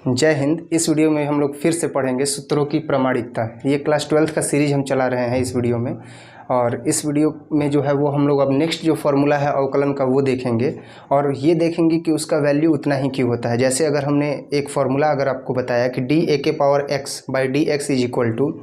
जय हिंद। इस वीडियो में हम लोग फिर से पढ़ेंगे सूत्रों की प्रामाणिकता। ये क्लास 12th का सीरीज हम चला रहे हैं इस वीडियो में, और इस वीडियो में जो है वो हम लोग अब नेक्स्ट जो फार्मूला है अवकलन का वो देखेंगे, और ये देखेंगे कि उसका वैल्यू उतना ही क्यों होता है। जैसे अगर हमने एक फार्मूला अगर आपको बताया कि डी ए के power x by D x is equal to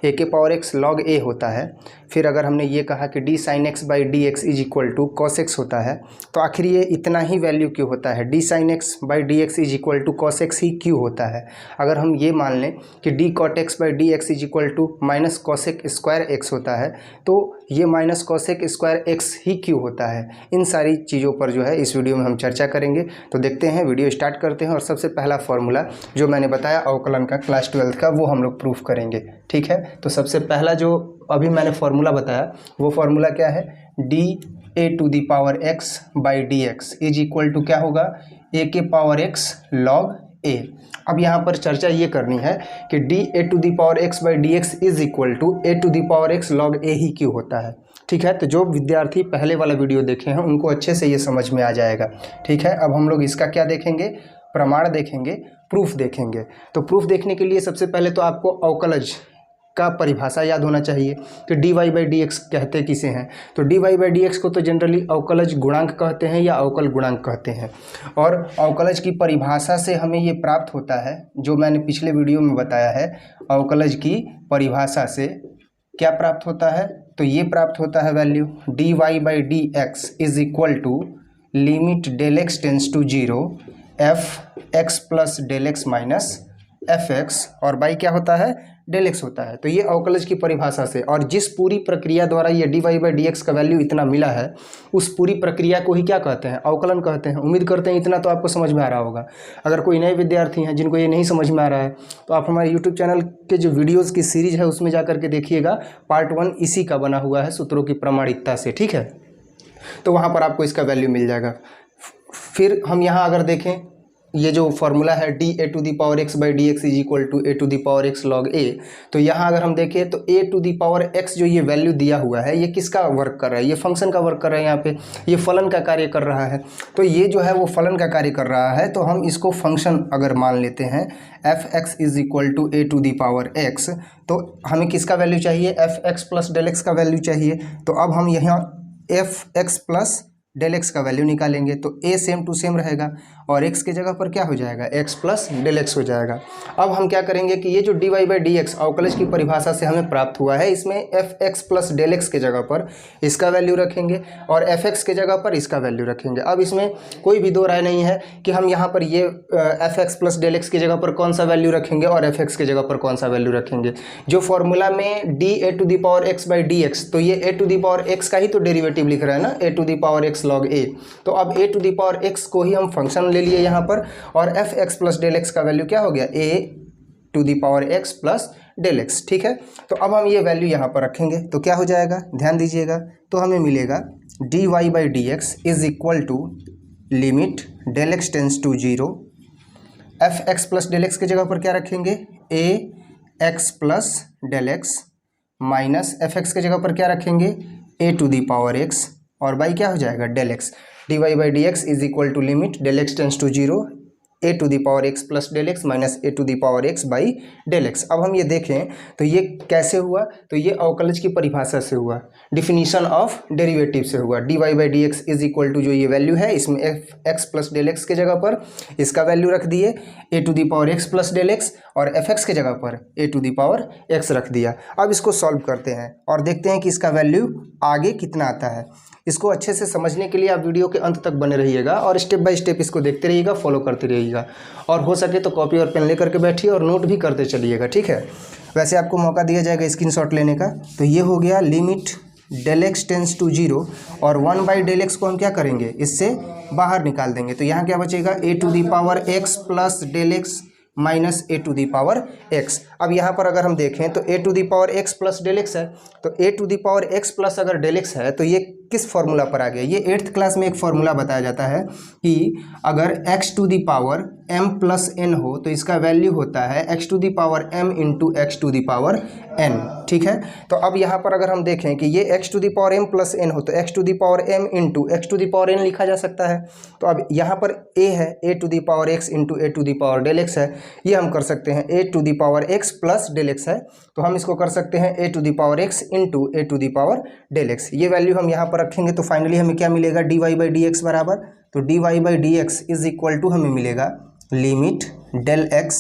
a के पावर एक्स लॉग ए होता है, फिर अगर हमने ये कहा कि D sine x by D x is equal to cos x होता है, तो आखिर ये इतना ही वैल्यू क्यों होता है। D sine x by D x is equal to cos x ही क्यों होता है। अगर हम ये मान लें कि d cot x by D x is equal to minus cosec square x होता है, तो ये माइनस कॉसेक स्क्वायर एक्स ही क्यों होता है। इन सारी चीज़ों पर जो है इस वीडियो में हम चर्चा करेंगे। तो देखते हैं, वीडियो स्टार्ट करते हैं, और सबसे पहला फार्मूला जो मैंने बताया अवकलन का क्लास 12th का वो हम लोग प्रूफ करेंगे। ठीक है, तो सबसे पहला जो अभी मैंने फार्मूला बताया वो फार्मूला क्या है, d a to the power x by D x is equal to क्या होगा, ए के पावर एक्स लॉग ए। अब यहाँ पर चर्चा ये करनी है कि d a to the power x by D x is equal to a to the power x log a ही क्यों होता है। ठीक है, तो जो विद्यार्थी पहले वाला वीडियो देखे हैं उनको अच्छे से ये समझ में आ जाएगा। ठीक है, अब हम लोग इसका क्या देखेंगे, प्रमाण देखेंगे, प्रूफ देखेंगे। तो प्रूफ देखने के लिए सबसे पहले तो आपको अवकलज का परिभाषा याद होना चाहिए कि d Y by D x कहते किसे हैं। तो d Y by D x को तो जनरली अवकलज गुणांक कहते हैं या अवकल गुणांक कहते हैं, और अवकलज की परिभाषा से हमें ये प्राप्त होता है जो मैंने पिछले वीडियो में बताया है। अवकलज की परिभाषा से क्या प्राप्त होता है, तो ये प्राप्त होता है value d Y by D x is equal to limit del x tends to zero f x plus del x minus f x, और बाई क्या होता है, डेल एक्स होता है। तो ये अवकलज की परिभाषा से, और जिस पूरी प्रक्रिया द्वारा ये d Y by D x का वैल्यू इतना मिला है उस पूरी प्रक्रिया को ही क्या कहते हैं, अवकलन कहते हैं। उम्मीद करते हैं इतना तो आपको समझ में आ रहा होगा। अगर कोई नए विद्यार्थी हैं जिनको ये नहीं समझ में आ रहा है तो आप हमारे यूट्यूब चैनल के जो वीडियोज़ की सीरीज है उसमें जा करके देखिएगा, पार्ट 1 इसी का बना हुआ है सूत्रों की प्रामाणिकता से। ठीक है, तो वहाँ पर आपको इसका वैल्यू मिल जाएगा। फिर हम यहाँ अगर देखें ये जो फार्मूला है d a to the power x by D x is equal to a to the power x log a, तो यहाँ अगर हम देखें तो a to the power x जो ये वैल्यू दिया हुआ है ये किसका वर्क कर रहा है, ये फंक्शन का वर्क कर रहा है। यहाँ पे ये फलन का कार्य कर रहा है, तो ये जो है वो फलन का कार्य कर रहा है। तो हम इसको फंक्शन अगर मान लेते हैं f x is equal to a to the power x, तो हमें किसका वैल्यू चाहिए, f x plus del x का वैल्यू चाहिए। तो अब हम यहाँ f x plus del x का वैल्यू निकालेंगे, तो ए सेम टू सेम रहेगा और एक्स के जगह पर क्या हो जाएगा, एक्स प्लस डेल एक्स हो जाएगा। अब हम क्या करेंगे कि ये जो d Y by D x अवकलज की परिभाषा से हमें प्राप्त हुआ है, इसमें f x plus del x के जगह पर इसका वैल्यू रखेंगे और एफ एक्स के जगह पर इसका वैल्यू रखेंगे। अब इसमें कोई भी दो राय नहीं है कि हम यहाँ पर ये f x plus del x की जगह पर कौन सा वैल्यू रखेंगे और एफ एक्स की जगह पर कौन सा वैल्यू रखेंगे। जो फॉर्मूला में d a to the power x by D x, तो ये a to the power x का ही तो डेरिवेटिव लिख रहा है ना, a to the power x log a. तो अब a to the power x को ही हम फंक्शन ले लिए यहाँ पर, और f x plus del x का वैल्यू क्या हो गया, a to the power x plus del x. ठीक है, तो अब हम ये वैल्यू यहाँ पर रखेंगे तो क्या हो जाएगा, ध्यान दीजिएगा, तो हमें मिलेगा d Y by D x is equal to limit del x tends to zero, f x plus del x की जगह पर क्या रखेंगे, a x plus del x minus f x की जगह पर क्या रखेंगे, a to the power x, और बाई क्या हो जाएगा, del x. D Y by D x is equal to limit del x tends to zero a to the power x plus del x minus a to the power x by del x. अब हम ये देखें तो ये कैसे हुआ, तो ये अवकलज की परिभाषा से हुआ, डिफिनीशन ऑफ डेरिवेटिव से हुआ। D Y by D x is equal to जो ये वैल्यू है इसमें f x plus del x के जगह पर इसका वैल्यू रख दिए a to the power x plus del x, और एफ एक्स के जगह पर a to the power x रख दिया। अब इसको सॉल्व करते हैं और देखते हैं कि इसका वैल्यू आगे कितना आता है। इसको अच्छे से समझने के लिए आप वीडियो के अंत तक बने रहिएगा और स्टेप बाय स्टेप इसको देखते रहिएगा, फॉलो करते रहिएगा, और हो सके तो कॉपी और पेन लेकर के बैठिए और नोट भी करते चलिएगा। ठीक है, वैसे आपको मौका दिया जाएगा स्क्रीनशॉट लेने का। तो ये हो गया limit del x tends to zero, और 1 बाई डेल एक्स को हम क्या करेंगे, इससे बाहर निकाल देंगे। तो यहाँ क्या बचेगा, a to the power x plus del x minus a to the power x. अब यहाँ पर अगर हम देखें तो a to the power x plus del x है, तो a to the power x plus अगर डेल एक्स है तो ये किस फॉर्मूला पर आ गया। ये 8th क्लास में एक फॉर्मूला बताया जाता है कि अगर x to the power m plus n हो तो इसका वैल्यू होता है x to the power m into x to the power n। ठीक है, तो अब यहाँ पर अगर हम देखें कि ये x to the power m plus n हो तो x to the power m into x to the power n लिखा जा सकता है। तो अब यहाँ पर a है a to the power x into a to the power del x है, ये हम कर सकते हैं a to the power x plus del x है, तो हम इसको कर सकते हैं a to the power x into a to the power del x। ये वैल्यू हम यहाँ पर रखेंगे तो फाइनली हमें क्या मिलेगा, dy बाई डी एक्स बराबर, तो dy by D x is equal to हमें मिलेगा limit del x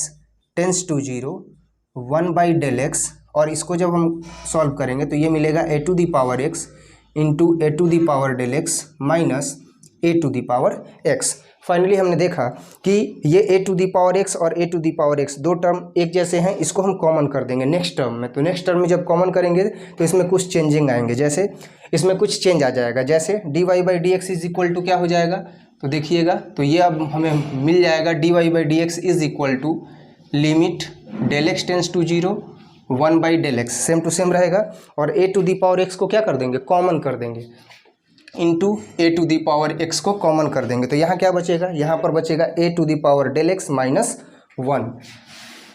tends to 0 1 by del x, और इसको जब हम सॉल्व करेंगे तो ये मिलेगा a to the power x into a to the power del x minus a to the power x। Finally हमने देखा कि ये a to the power x और a to the power x दो टर्म एक जैसे हैं, इसको हम कॉमन कर देंगे नेक्स्ट टर्म में। तो नेक्स्ट टर्म में जब कॉमन करेंगे तो इसमें कुछ चेंजिंग आएंगे, जैसे इसमें कुछ चेंज आ जाएगा, जैसे dy by D x is equal to क्या हो जाएगा, तो देखिएगा, तो ये अब हमें मिल जाएगा dy by D x is equal to limit del x tends to 0 1 by del x, same to same रहेगा, और a to the power x को क्या कर देंगे, कॉमन कर देंगे, into a to the power x को कॉमन कर देंगे। तो यहाँ क्या बचेगा, यहाँ पर बचेगा a to the power del x minus 1,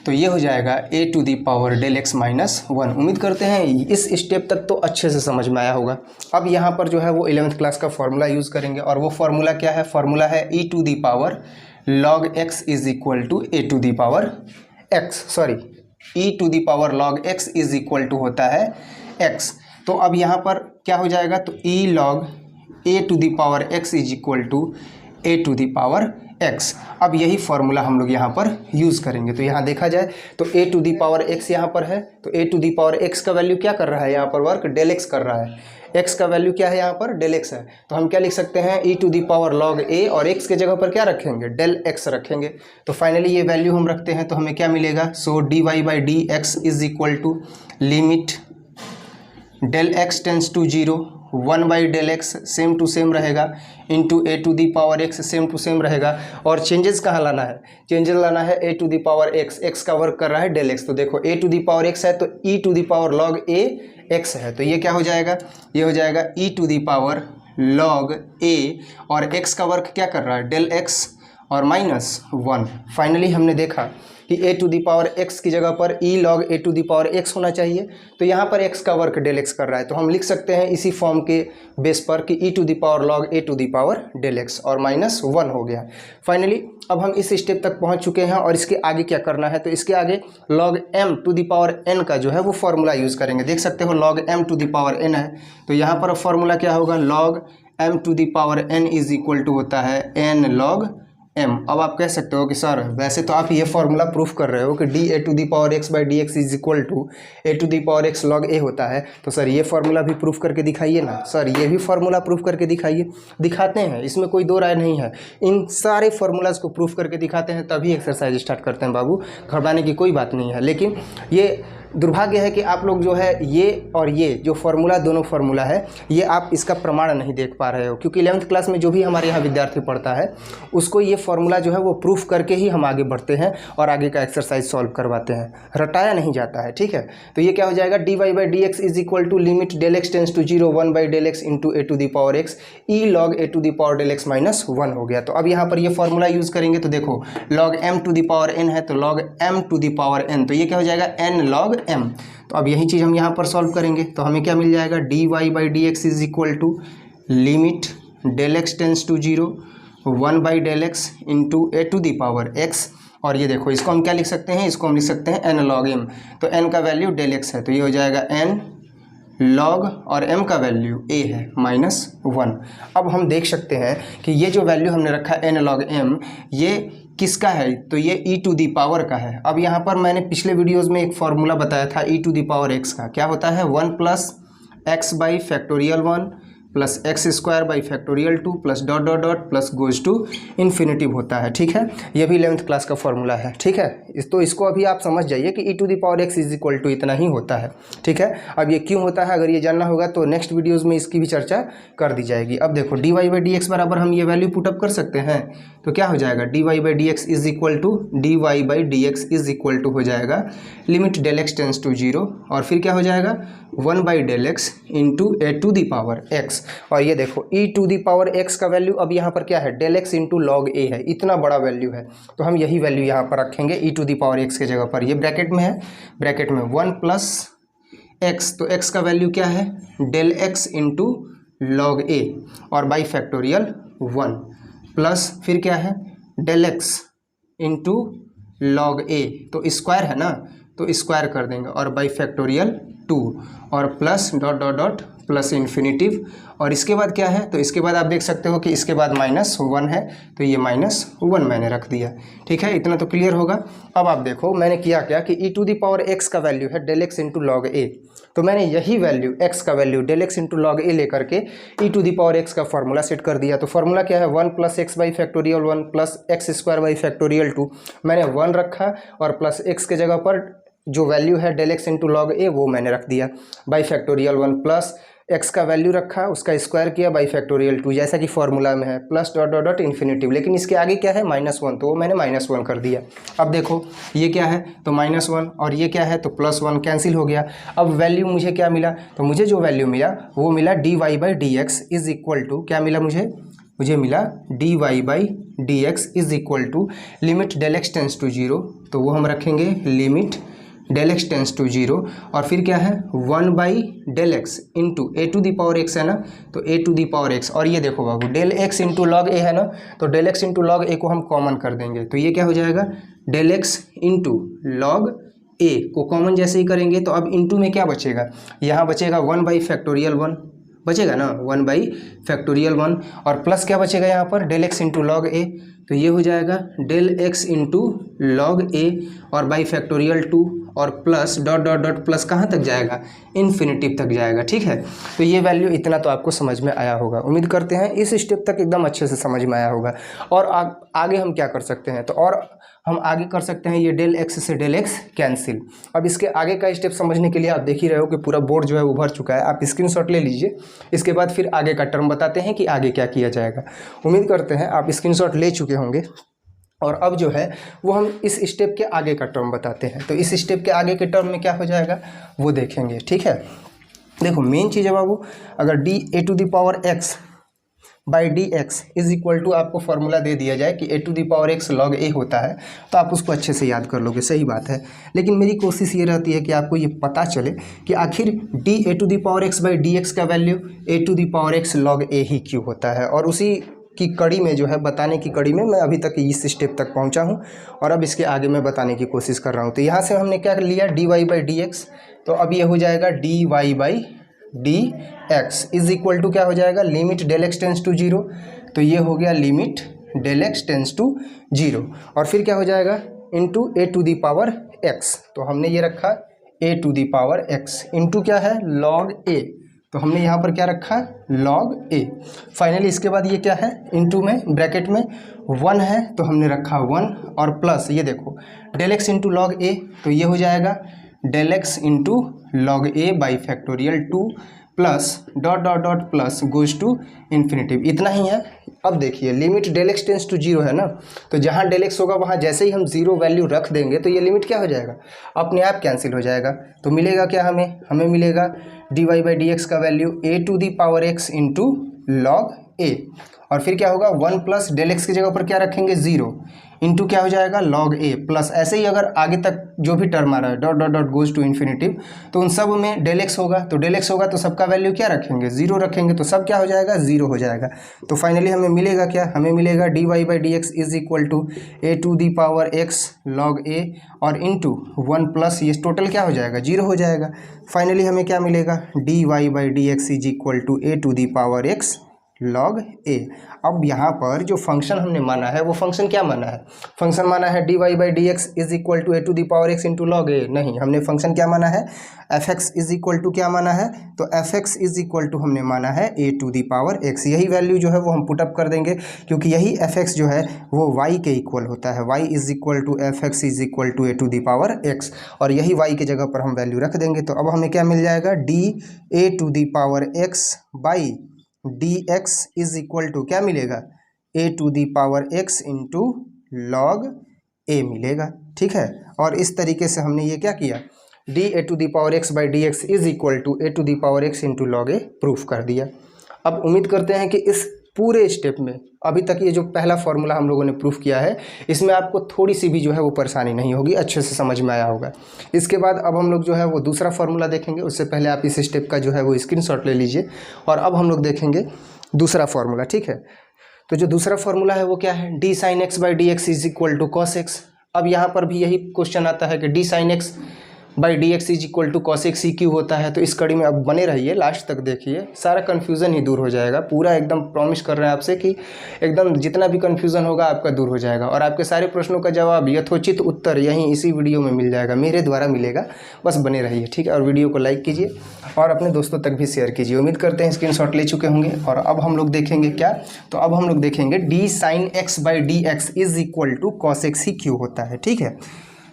तो ये हो जाएगा a to the power del x minus 1। उम्मीद करते हैं इस स्टेप तक तो अच्छे से समझ में आया होगा। अब यहाँ पर जो है वो 11th क्लास का फॉर्मूला यूज़ करेंगे, और वो फार्मूला क्या है, फार्मूला है e to the power log x is equal to a to the power x, sorry e to the power log x is equal to होता है x। तो अब यहाँ पर क्या हो जाएगा, तो e log a to the power x is equal to a to the power x। अब यही फॉर्मूला हम लोग यहाँ पर यूज़ करेंगे। तो यहाँ देखा जाए तो a to the power x यहाँ पर है, तो a to the power x का वैल्यू क्या कर रहा है, यहाँ पर वर्क डेल x कर रहा है, x का वैल्यू क्या है यहाँ पर डेल x है, तो हम क्या लिख सकते हैं e to the power log a, और x के जगह पर क्या रखेंगे, डेल x रखेंगे। तो फाइनली ये वैल्यू हम रखते हैं तो हमें क्या मिलेगा, so dy by D x is equal to limit del x tends to 0 1 by del x same to same रहेगा, into a to the power x same to same रहेगा, और चेंजेस कहाँ लाना है, चेंजेस लाना है a to the power x का work कर रहा है डेल x। तो देखो a to the power x है तो e to the power log a x है, तो ये क्या हो जाएगा, ये हो जाएगा e to the power log a, और x का वर्क क्या कर रहा है डेल x और माइनस 1। फाइनली हमने देखा कि a to the power x की जगह पर e log a to the power x होना चाहिए, तो यहाँ पर x का वर्क डेल x कर रहा है, तो हम लिख सकते हैं इसी फॉर्म के बेस पर कि e to the power log a to the power del x और माइनस 1 हो गया। फाइनली अब हम इस स्टेप तक पहुँच चुके हैं, और इसके आगे क्या करना है, तो इसके आगे log m to the power n का जो है वो फॉर्मूला यूज़ करेंगे। देख सकते हो log m to the power n है, तो यहाँ पर फॉर्मूला क्या होगा, log m to the power n is equal to होता है n log m। अब आप कह सकते हो कि सर वैसे तो आप ये फॉर्मूला प्रूफ कर रहे हो कि d a to the power x by D x is equal to a to the power x log a होता है, तो सर ये फार्मूला भी प्रूफ करके दिखाइए ना। सर ये भी फार्मूला प्रूफ करके दिखाइए, दिखाते हैं, इसमें कोई दो राय नहीं है। इन सारे फार्मूलाज को प्रूफ करके दिखाते हैं तभी एक्सरसाइज स्टार्ट करते हैं बाबू, घबराने की कोई बात नहीं है। लेकिन ये दुर्भाग्य है कि आप लोग जो है ये और ये जो फार्मूला, दोनों फार्मूला है, ये आप इसका प्रमाण नहीं देख पा रहे हो, क्योंकि 11th क्लास में जो भी हमारे यहाँ विद्यार्थी पढ़ता है उसको ये फार्मूला जो है वो प्रूफ करके ही हम आगे बढ़ते हैं और आगे का एक्सरसाइज सॉल्व करवाते हैं, रटाया नहीं जाता है। ठीक है, तो ये क्या हो जाएगा, d Y by D x is equal to limit del x tends to 0 1 by del x into a to the power x e log a to the power del x minus 1 हो गया। तो अब यहाँ पर ये formula use करेंगे, तो देखो log m to the power n है, तो log m to the power n, तो ये क्या हो जाएगा एन लॉग एम। तो अब यही चीज़ हम यहाँ पर सॉल्व करेंगे, तो हमें क्या मिल जाएगा, d Y by D x is equal to limit del x tends to 0 1 by del x into a to the power x, और ये देखो इसको हम क्या लिख सकते हैं, इसको हम लिख सकते हैं एन लॉग एम। तो एन का वैल्यू डेल एक्स है, तो ये हो जाएगा एन लॉग, और m का वैल्यू a है माइनस 1। अब हम देख सकते हैं कि ये जो वैल्यू हमने रखा n लॉग m, ये किसका है, तो ये e टू दी पावर का है। अब यहाँ पर मैंने पिछले वीडियोस में एक फार्मूला बताया था e to the power x का, क्या होता है 1 plus x by factorial 1 plus x square by factorial 2 plus dot dot dot plus goes to infinitive होता है। ठीक है, ये भी 11th क्लास का फॉर्मूला है। ठीक है, तो इसको अभी आप समझ जाइए कि e to the power x is equal to इतना ही होता है। ठीक है, अब ये क्यों होता है, अगर ये जानना होगा तो नेक्स्ट वीडियोज़ में इसकी भी चर्चा कर दी जाएगी। अब देखो d Y by D x बराबर हम ये वैल्यू पुटअप कर सकते हैं, तो क्या हो जाएगा, d Y by D x is equal to d Y by D x is equal to हो जाएगा limit del x tends to 0, और फिर क्या हो जाएगा 1 by del x into a to the power x, और ये देखो e to the power x का वैल्यू अब यहाँ पर क्या है, del x into log a है, इतना बड़ा वैल्यू है, तो हम यही वैल्यू यहाँ पर रखेंगे e to the power x के जगह पर। ये ब्रैकेट में है, ब्रैकेट में 1 प्लस x, तो x का वैल्यू क्या है, del x into log a और बाई फैक्टोरियल 1 प्लस फिर क्या है del x into log a, तो स्क्वायर है ना, तो स्क्वायर कर देंगे और बाई फैक्टोरियल 2 और plus dot dot dot plus infinitive, और इसके बाद क्या है, तो इसके बाद आप देख सकते हो कि इसके बाद -1 है, तो ये -1 मैंने रख दिया। ठीक है, इतना तो क्लियर होगा। अब आप देखो मैंने किया क्या कि e to the power x का वैल्यू है del x into log a, तो मैंने यही वैल्यू x का value del x into log a लेकर के e to the power x का फॉर्मूला सेट कर दिया। तो फॉर्मूला क्या है, 1 plus x by factorial 1 plus x square by factorial 2, मैंने 1 रखा और प्लस x के जगह पर जो वैल्यू है डेल x इंटू लॉग ए वो मैंने रख दिया, बाई फैक्टोरियल 1 प्लस x का वैल्यू रखा उसका स्क्वायर किया बाई फैक्टोरियल 2, जैसा कि फॉर्मूला में है, plus dot dot dot infinitive, लेकिन इसके आगे क्या है -1, तो वो मैंने -1 कर दिया। अब देखो ये क्या है, तो -1 और ये क्या है, तो +1 कैंसिल हो गया। अब वैल्यू मुझे क्या मिला, तो मुझे जो वैल्यू मिला वो मिला dy by D x is equal to, क्या मिला मुझे मिला dy by D x is equal to limit del x tends to 0, तो वो हम रखेंगे limit del x tends to 0 और फिर क्या है 1 by del x into a to the power x है ना, तो a to the power x, और ये देखो बाबू del x into log a है ना, तो डेल एक्स इंटू लॉग ए को हम कॉमन कर देंगे, तो ये क्या हो जाएगा डेल एक्स इंटू लॉग ए को कॉमन जैसे ही करेंगे तो अब इंटू में क्या बचेगा, यहाँ बचेगा 1 बाई फैक्टोरियल 1 बचेगा ना, 1 बाई फैक्टोरियल 1 और प्लस क्या बचेगा यहाँ पर del x into log a, तो ये हो जाएगा del x into log a और बाई फैक्टोरियल 2 और plus dot dot dot plus कहाँ तक जाएगा, इन्फिनिटिव तक जाएगा। ठीक है, तो ये वैल्यू इतना तो आपको समझ में आया होगा, उम्मीद करते हैं इस स्टेप तक एकदम अच्छे से समझ में आया होगा। और आगे हम क्या कर सकते हैं, तो और हम आगे कर सकते हैं ये डेल एक्स से डेल एक्स कैंसिल। अब इसके आगे का स्टेप समझने के लिए आप देख ही रहे हो कि पूरा बोर्ड जो है वो भर चुका है, आप स्क्रीनशॉट ले लीजिए, इसके बाद फिर आगे का टर्म बताते हैं कि आगे क्या किया जाएगा। उम्मीद करते हैं आप स्क्रीनशॉट ले चुके होंगे और अब जो है वो हम इस स्टेप के आगे का टर्म बताते हैं, तो इस स्टेप के आगे के टर्म में क्या हो जाएगा वो देखेंगे। ठीक है, देखो मेन चीज़ है बाबू, अगर d a to the power x by D x is equal to आपको फॉर्मूला दे दिया जाए कि a to the power x log a होता है, तो आप उसको अच्छे से याद कर लोगे, सही बात है। लेकिन मेरी कोशिश ये रहती है कि आपको ये पता चले कि आखिर d a to the power x by D x का value a to the power x log a ही क्यों होता है, और उसी की कड़ी में जो है बताने की कड़ी में मैं अभी तक इस स्टेप तक पहुंचा हूं और अब इसके आगे मैं बताने की कोशिश कर रहा हूं। तो यहाँ से हमने क्या लिया d Y by D x, तो अब ये हो जाएगा d Y by D x is equal to क्या हो जाएगा limit del x tends to 0, तो ये हो गया limit del x tends to 0 और फिर क्या हो जाएगा into a to the power x, तो हमने ये रखा a to the power x into क्या है लॉग ए, तो हमने यहाँ पर क्या रखा लॉग ए। फाइनली इसके बाद ये क्या है इंटू में ब्रैकेट में 1 है, तो हमने रखा 1 और प्लस ये देखो del x into log a, तो ये हो जाएगा del x into log a by factorial 2 plus dot dot dot plus goes to infinitive, इतना ही है। अब देखिए limit del x tends to 0 है ना, तो जहाँ डेल एक्स होगा वहाँ जैसे ही हम 0 वैल्यू रख देंगे तो ये लिमिट क्या हो जाएगा अपने आप कैंसिल हो जाएगा, तो मिलेगा क्या हमें मिलेगा d Y by D x का value a to the power x into log a और फिर क्या होगा 1 प्लस डेल एक्स की जगह पर क्या रखेंगे 0 इंटू क्या हो जाएगा लॉग ए प्लस ऐसे ही अगर आगे तक जो भी टर्म आ रहा है dot dot dot goes to infinitive, तो उन सब में डेल एक्स होगा, तो डेल एक्स होगा तो सबका वैल्यू क्या रखेंगे 0 रखेंगे, तो सब क्या हो जाएगा 0 हो जाएगा। तो फाइनली हमें मिलेगा क्या, हमें मिलेगा d Y by D x is equal to a to the power x log a और इंटू 1 प्लस ये टोटल क्या हो जाएगा 0 हो जाएगा। फाइनली हमें क्या मिलेगा d Y by D x is equal to a to the power x log a. अब यहाँ पर जो फंक्शन हमने माना है वो फंक्शन क्या माना है, फंक्शन माना है D Y by D x is equal to a to the power x into log a, नहीं हमने फंक्शन क्या माना है f x is equal to क्या माना है, तो F x is equal to हमने माना है a to the power x. यही वैल्यू जो है वो हम पुटअप कर देंगे क्योंकि यही एफ एक्स जो है वो वाई के इक्वल होता है, y is equal to F x is equal to a to the power x और यही वाई की जगह पर हम वैल्यू रख देंगे। तो अब हमें क्या मिल जाएगा d a to the power x by D x is equal to क्या मिलेगा a to the power x into log a मिलेगा। ठीक है, और इस तरीके से हमने ये क्या किया d a to the power x by D x is equal to a to the power x into log a proof कर दिया। अब उम्मीद करते हैं कि इस पूरे स्टेप में अभी तक ये जो पहला फॉर्मूला हम लोगों ने प्रूफ किया है इसमें आपको थोड़ी सी भी जो है वो परेशानी नहीं होगी, अच्छे से समझ में आया होगा। इसके बाद अब हम लोग जो है वो दूसरा फार्मूला देखेंगे। उससे पहले आप इस स्टेप का जो है वो स्क्रीनशॉट ले लीजिए और अब हम लोग देखेंगे दूसरा फार्मूला, ठीक है। तो जो दूसरा फार्मूला है वो क्या है, d sine x by D x is equal to cos x. अब यहाँ पर भी यही क्वेश्चन आता है कि D sine x by D x is equal to cos x ही क्यों होता है। तो इस कड़ी में अब बने रहिए, लास्ट तक देखिए, सारा कन्फ्यूज़न ही दूर हो जाएगा। पूरा एकदम प्रॉमिस कर रहे हैं आपसे कि एकदम जितना भी कन्फ्यूज़न होगा आपका दूर हो जाएगा और आपके सारे प्रश्नों का जवाब, यथोचित उत्तर यहीं इसी वीडियो में मिल जाएगा, मेरे द्वारा मिलेगा। बस बने रहिए, ठीक है। और वीडियो को लाइक कीजिए और अपने दोस्तों तक भी शेयर कीजिए। उम्मीद करते हैं स्क्रीनशॉट ले चुके होंगे। और अब हम लोग देखेंगे क्या, तो अब हम लोग देखेंगे d sine x by D x is equal to cos x ही क्यों होता है, ठीक है।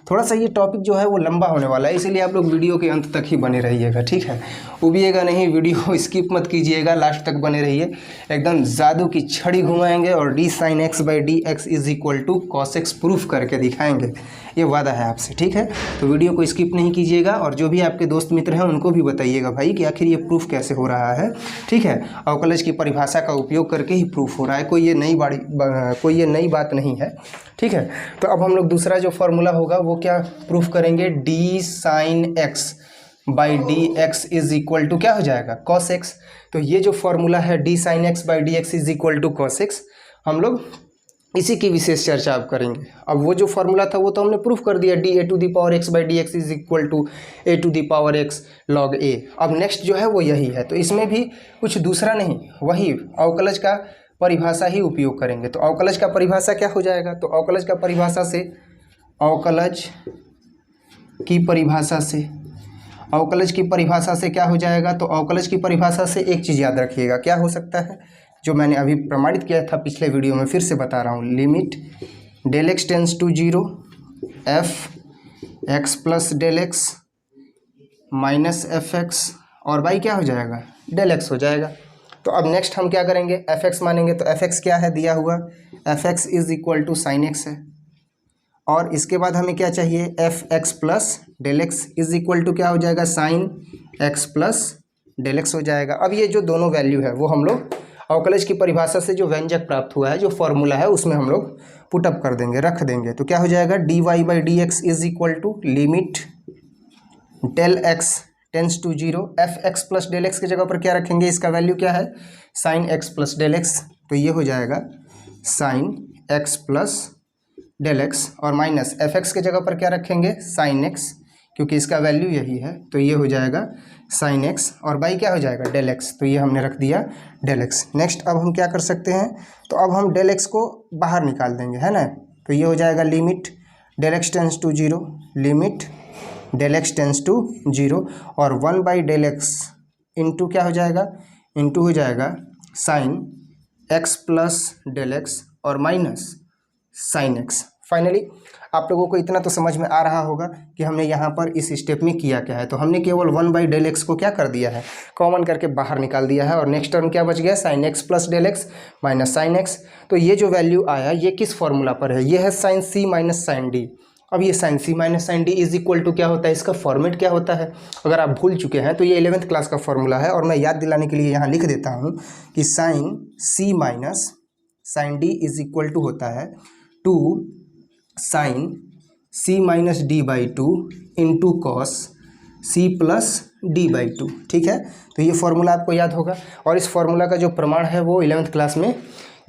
थोड़ा सा ये टॉपिक जो है वो लंबा होने वाला है, इसीलिए आप लोग वीडियो के अंत तक ही बने रहिएगा, ठीक है। उबिएगा नहीं, वीडियो स्किप मत कीजिएगा, लास्ट तक बने रहिए। एकदम जादू की छड़ी घुमाएंगे और d sine x by D x is equal to cos x proof करके दिखाएंगे, ये वादा है आपसे, ठीक है। तो वीडियो को स्किप नहीं कीजिएगा और जो भी आपके दोस्त मित्र हैं उनको भी बताइएगा भाई कि आखिर ये प्रूफ कैसे हो रहा है, ठीक है। अवकलज की परिभाषा का उपयोग करके ही प्रूफ हो रहा है, कोई ये नई बात नहीं है, ठीक है। तो अब हम लोग दूसरा जो फार्मूला होगा वो क्या प्रूफ करेंगे, d sine x by D x is equal to क्या हो जाएगा, कॉस एक्स। तो ये जो फार्मूला है d sine x by D x is equal to cos x, हम लोग इसी की विशेष चर्चा अब करेंगे। अब वो जो फार्मूला था वो तो हमने प्रूफ कर दिया, d a to the power x by D x is equal to a to the power x log a. अब नेक्स्ट जो है वो यही है, तो इसमें भी कुछ दूसरा नहीं, वही अवकलज का परिभाषा ही उपयोग करेंगे। तो अवकलज का परिभाषा क्या हो जाएगा, तो अवकलज की परिभाषा से क्या हो जाएगा, तो अवकलज की परिभाषा से एक चीज़ याद रखिएगा, क्या हो सकता है, जो मैंने अभी प्रमाणित किया था पिछले वीडियो में, फिर से बता रहा हूँ, limit del x tends to zero f x plus del x minus f x और बाई क्या हो जाएगा, डेल एक्स हो जाएगा। तो अब नेक्स्ट हम क्या करेंगे, एफ एक्स मानेंगे। तो एफ एक्स क्या है दिया हुआ, f x is equal to sine x है। और इसके बाद हमें क्या चाहिए, f x plus del x is equal to क्या हो जाएगा, sine x plus del x हो जाएगा। अब ये जो दोनों वैल्यू है वो हम लोग अवकलज की परिभाषा से जो व्यंजक प्राप्त हुआ है, जो फॉर्मूला है, उसमें हम लोग पुटअप कर देंगे, रख देंगे। तो क्या हो जाएगा, d Y by D x is equal to limit del x tends to zero, f x plus del x की जगह पर क्या रखेंगे, इसका वैल्यू क्या है, sine x plus del x. तो ये हो जाएगा sine x plus del x और माइनस एफ एक्स की जगह पर क्या रखेंगे, साइन एक्स, क्योंकि इसका वैल्यू यही है। तो ये हो जाएगा साइन एक्स और बाई क्या हो जाएगा, डेल एक्स। तो ये हमने रख दिया डेल एक्स। नेक्स्ट अब हम क्या कर सकते हैं, तो अब हम डेल एक्स को बाहर निकाल देंगे, है ना। तो ये हो जाएगा limit del x tends to zero, limit del x tends to zero और 1 बाई डेल एक्स इंटू क्या हो जाएगा, इंटू हो जाएगा sine x plus del x और माइनस साइन एक्स। फाइनली आप लोगों को इतना तो समझ में आ रहा होगा कि हमने यहाँ पर इस स्टेप में किया क्या है। तो हमने केवल 1 बाई डेल एक्स को क्या कर दिया है, कॉमन करके बाहर निकाल दिया है और नेक्स्ट टर्म क्या बच गया, sine x plus del x minus sine x. तो ये जो वैल्यू आया ये किस फॉर्मूला पर है, ये है sine c minus sine d. अब ये sine c minus sine d is equal to क्या होता है, इसका फॉर्मेट क्या होता है, अगर आप भूल चुके हैं तो ये 11th क्लास का फॉर्मूला है और मैं याद दिलाने के लिए यहाँ लिख देता हूँ कि sine c minus sine d is equal to होता है 2 sine c minus d by 2 into cos c plus d by 2, ठीक है। तो ये फॉर्मूला आपको याद होगा और इस फॉर्मूला का जो प्रमाण है वो 11th क्लास में,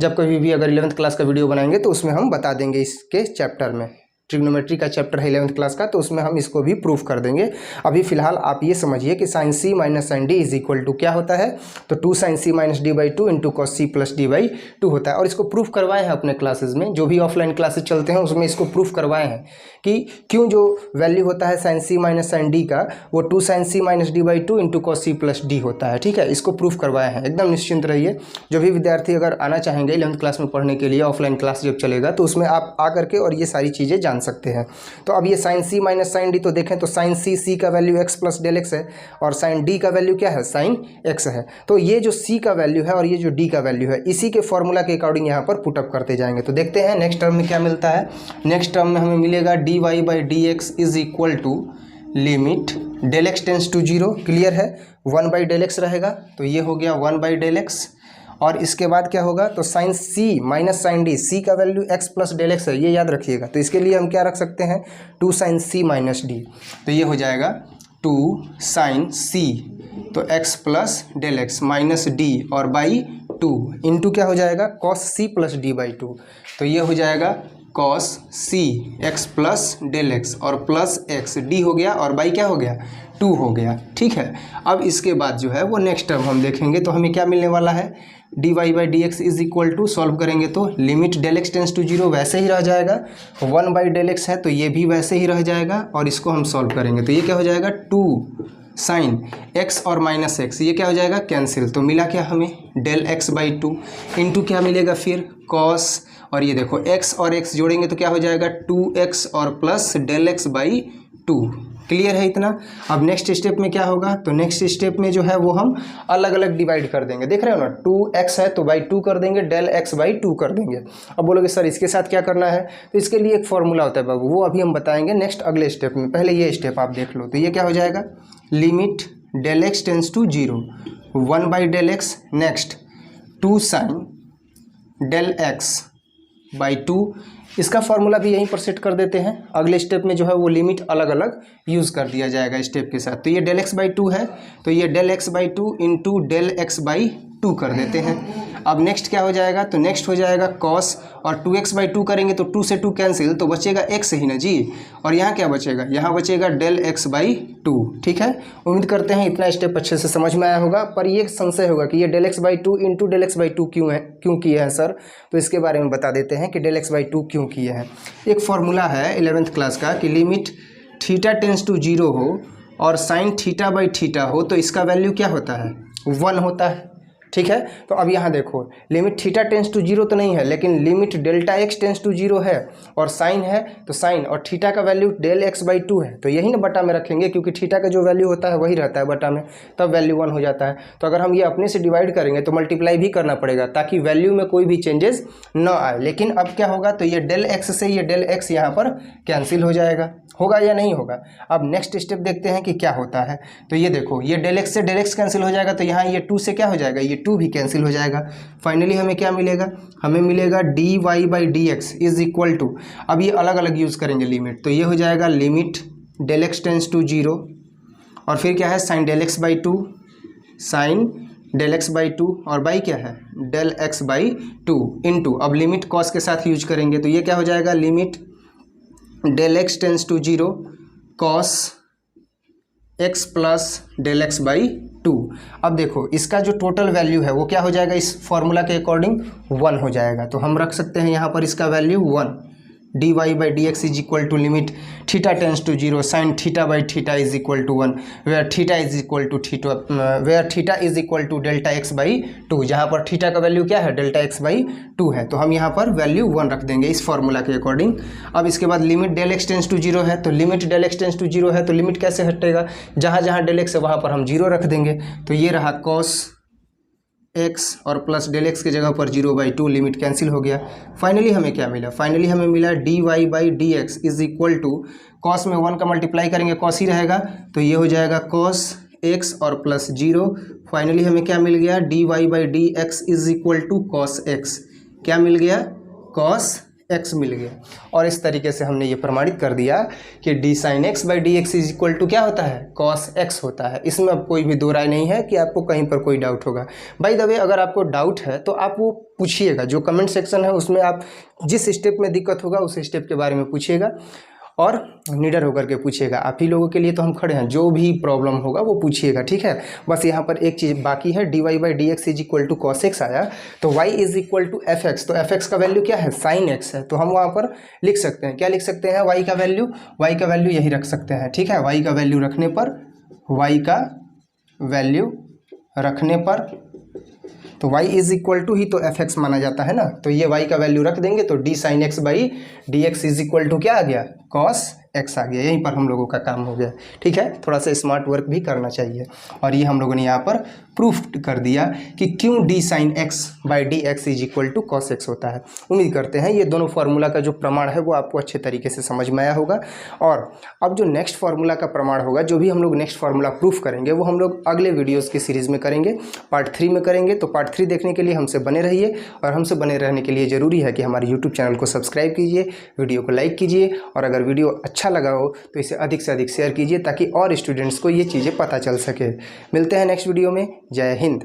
जब कभी भी अगर 11th क्लास का वीडियो बनाएंगे तो उसमें हम बता देंगे, इसके चैप्टर में ट्रिग्नोमेट्री का चैप्टर है 11th क्लास का, तो उसमें हम इसको भी प्रूफ कर देंगे। अभी फिलहाल आप ये समझिए कि sine c minus sine d is equal to क्या होता है, तो 2 sine c minus d by 2 into cos c plus d by 2 होता है। और इसको प्रूफ करवाए हैं अपने क्लासेज में, जो भी ऑफलाइन क्लासेज चलते हैं उसमें इसको प्रूफ करवाए हैं कि क्यों जो वैल्यू होता है sine c minus sine d का वो 2 sine c minus d by 2 into cos c plus d होता है, ठीक है। इसको प्रूफ करवाए हैं, एकदम निश्चिंत रहिए। जो भी विद्यार्थी अगर आना चाहेंगे 11th क्लास में पढ़ने के लिए, ऑफलाइन क्लास जब चलेगा तो उसमें आप आ करके और ये सारी चीज़ें जान सकते हैं। तो अब ये sine c minus sine d, तो देखें तो साइन सी का value x plus del x है और साइन डी का वैल्यू क्या है, साइन एक्स है। तो ये जो सी का वैल्यू है और ये जो डी का वैल्यू है, इसी के फॉर्मूला के अकॉर्डिंग यहाँ पर पुटअप करते जाएंगे। तो देखते हैं नेक्स्ट टर्म में क्या मिलता है। नेक्स्ट टर्म में हमें मिलेगा d Y by D x is equal to limit del x tends to zero, clear है, वन बाई डेल एक्स रहेगा, तो ये हो गया वन बाई डेल एक्स। और इसके बाद क्या होगा, तो sine c minus sine d, c का value x plus del x है, ये याद रखिएगा। तो इसके लिए हम क्या रख सकते हैं, two sine c minus d, तो ये हो जाएगा टू साइन सी, तो x plus del x minus d और बाई टू इंटू क्या हो जाएगा, cos c plus d by two, तो ये हो जाएगा cos c x plus del x और प्लस एक्स डी हो गया और बाई क्या हो गया, टू हो गया। ठीक है, अब इसके बाद जो है वो नेक्स्ट टर्म हम देखेंगे, तो हमें क्या मिलने वाला है, D Y by D x is equal to, solve करेंगे तो limit del x tends to zero वैसे ही रह जाएगा, वन बाई डेल एक्स है तो ये भी वैसे ही रह जाएगा, और इसको हम सॉल्व करेंगे तो ये क्या हो जाएगा, टू साइन एक्स और माइनस एक्स, ये क्या हो जाएगा, कैंसिल, तो मिला क्या हमें, del x by two into क्या मिलेगा फिर, कॉस, और ये देखो एक्स और एक्स जोड़ेंगे तो क्या हो जाएगा, टू एक्स और plus del x by two. Clear है इतना। अब नेक्स्ट स्टेप में क्या होगा, तो नेक्स्ट स्टेप में जो है वो हम अलग अलग डिवाइड कर देंगे, देख रहे हो ना, टू एक्स है तो बाई टू कर देंगे, डेल एक्स बाई टू कर देंगे। अब बोलोगे सर इसके साथ क्या करना है, तो इसके लिए एक फॉर्मूला होता है बाबू, वो अभी हम बताएंगे नेक्स्ट अगले स्टेप में, पहले ये स्टेप आप देख लो। तो ये क्या हो जाएगा, limit del x tends to zero, one by del x, next two sine del x by two, इसका फॉर्मूला भी यहीं पर सेट कर देते हैं। अगले स्टेप में जो है वो लिमिट अलग अलग यूज़ कर दिया जाएगा स्टेप के साथ। तो ये डेल एक्स बाई टू है, तो ये del x by two into del x by two कर देते हैं। अब नेक्स्ट क्या हो जाएगा, तो नेक्स्ट हो जाएगा कॉस, और टू एक्स बाई टू करेंगे तो टू से टू कैंसिल, तो बचेगा एक्स ही ना जी, और यहाँ क्या बचेगा, यहाँ बचेगा डेल एक्स बाई टू। ठीक है, उम्मीद करते हैं इतना स्टेप अच्छे से समझ में आया होगा। पर ये संशय होगा कि ये del x by two into del x by two क्यों किए हैं सर, तो इसके बारे में बता देते हैं कि डेल एक्स बाई टू क्यों किए हैं। एक फॉर्मूला है 11th क्लास का कि limit theta tends to zero हो और साइन थीटा बाई थीटा हो, तो इसका वैल्यू क्या होता है, 1 होता है। ठीक है, तो अब यहाँ देखो, limit theta tends to zero तो नहीं है, लेकिन limit delta x tends to zero है, और साइन है तो साइन और थीटा का value del x by two है, तो यही ना बटा में रखेंगे, क्योंकि थीटा का जो वैल्यू होता है वही रहता है बटा में, तब वैल्यू 1 हो जाता है। तो अगर हम ये अपने से डिवाइड करेंगे तो मल्टीप्लाई भी करना पड़ेगा, ताकि वैल्यू में कोई भी चेंजेस न आए। लेकिन अब क्या होगा, तो ये डेल एक्स से ये डेल एक्स यहाँ पर कैंसिल हो जाएगा, होगा या नहीं होगा। अब नेक्स्ट स्टेप देखते हैं कि क्या होता है। तो ये देखो, ये डेल एक्स से डेल एक्स कैंसिल हो जाएगा, तो यहाँ ये 2 से क्या हो जाएगा, ये 2 भी कैंसिल हो जाएगा। फाइनली हमें क्या मिलेगा, हमें मिलेगा d Y by D x is equal to, अब ये अलग अलग यूज़ करेंगे लिमिट, तो ये हो जाएगा limit del x tends to zero, और फिर क्या है, sine del x by two, sine del x by two, और बाई क्या है, del x by two into, अब लिमिट कॉस के साथ यूज करेंगे, तो ये क्या हो जाएगा, limit del x tends to zero cos x plus del x by two. अब देखो इसका जो टोटल वैल्यू है वो क्या हो जाएगा, इस फॉर्मूला के अकॉर्डिंग 1 हो जाएगा, तो हम रख सकते हैं यहाँ पर इसका value 1, D Y by D x is equal to limit theta tends to zero sine theta by theta is equal to 1, where theta is equal to where theta is equal to delta X by two, जहाँ पर theta का value क्या है, delta X by two है, तो हम यहाँ पर वैल्यू 1 रख देंगे इस फॉर्मूला के अकॉर्डिंग। अब इसके बाद limit del x tends to zero है, तो limit del x tends to zero है, तो लिमिट कैसे हटेगा, जहाँ जहाँ डेल एक्स है वहाँ पर हम जीरो रख देंगे, तो ये रहा कॉस एक्स और प्लस डेल एक्स की जगह पर 0/2, लिमिट कैंसिल हो गया। फाइनली हमें क्या मिला, फाइनली हमें मिला D Y by D x is equal to, cos में 1 का मल्टीप्लाई करेंगे कॉस ही रहेगा, तो ये हो जाएगा कॉस एक्स और प्लस 0। फाइनली हमें क्या मिल गया, D Y by D x is equal to cos X, क्या मिल गया, कॉस एक्स मिल गया। और इस तरीके से हमने ये प्रमाणित कर दिया कि D sine x by D x is equal to क्या होता है, कॉस एक्स होता है। इसमें अब कोई भी दो राय नहीं है कि आपको कहीं पर कोई डाउट होगा। बाय द वे, अगर आपको डाउट है तो आप वो पूछिएगा, जो कमेंट सेक्शन है उसमें आप जिस स्टेप में दिक्कत होगा उस स्टेप के बारे में पूछिएगा, और निडर होकर के पूछिएगा। आप ही लोगों के लिए तो हम खड़े हैं, जो भी प्रॉब्लम होगा वो पूछिएगा, ठीक है। बस यहाँ पर एक चीज़ बाकी है, D Y by D x is equal to cos X आया, तो Y is equal to F X, तो एफ एक्स का वैल्यू क्या है, साइन एक्स है, तो हम वहाँ पर लिख सकते हैं, क्या लिख सकते हैं, वाई का वैल्यू यही रख सकते हैं, ठीक है। वाई का वैल्यू रखने पर तो y इज इक्वल टू ही तो एफ एक्स माना जाता है ना, तो ये y का वैल्यू रख देंगे, तो D sine x by D x is equal to क्या आ गया, cos x आ गया। यहीं पर हम लोगों का काम हो गया। ठीक है, थोड़ा सा स्मार्ट वर्क भी करना चाहिए। और ये हम लोगों ने यहाँ पर प्रूफ कर दिया कि क्यों d sin x by D x is equal to cos x होता है। उम्मीद करते हैं ये दोनों फार्मूला का जो प्रमाण है वो आपको अच्छे तरीके से समझ में आया होगा। और अब जो नेक्स्ट फार्मूला का प्रमाण होगा, जो भी हम लोग नेक्स्ट फार्मूला प्रूफ करेंगे, वो हम लोग अगले वीडियोज़ की सीरीज़ में करेंगे, पार्ट 3 में करेंगे। तो पार्ट 3 देखने के लिए हमसे बने रहिए। और हमसे बने रहने के लिए ज़रूरी है कि हमारे यूट्यूब चैनल को सब्सक्राइब कीजिए, वीडियो को लाइक कीजिए, और अगर वीडियो अच्छा लगा हो तो इसे अधिक से अधिक शेयर कीजिए ताकि और स्टूडेंट्स को ये चीज़ें पता चल सके। मिलते हैं नेक्स्ट वीडियो में। जय हिंद।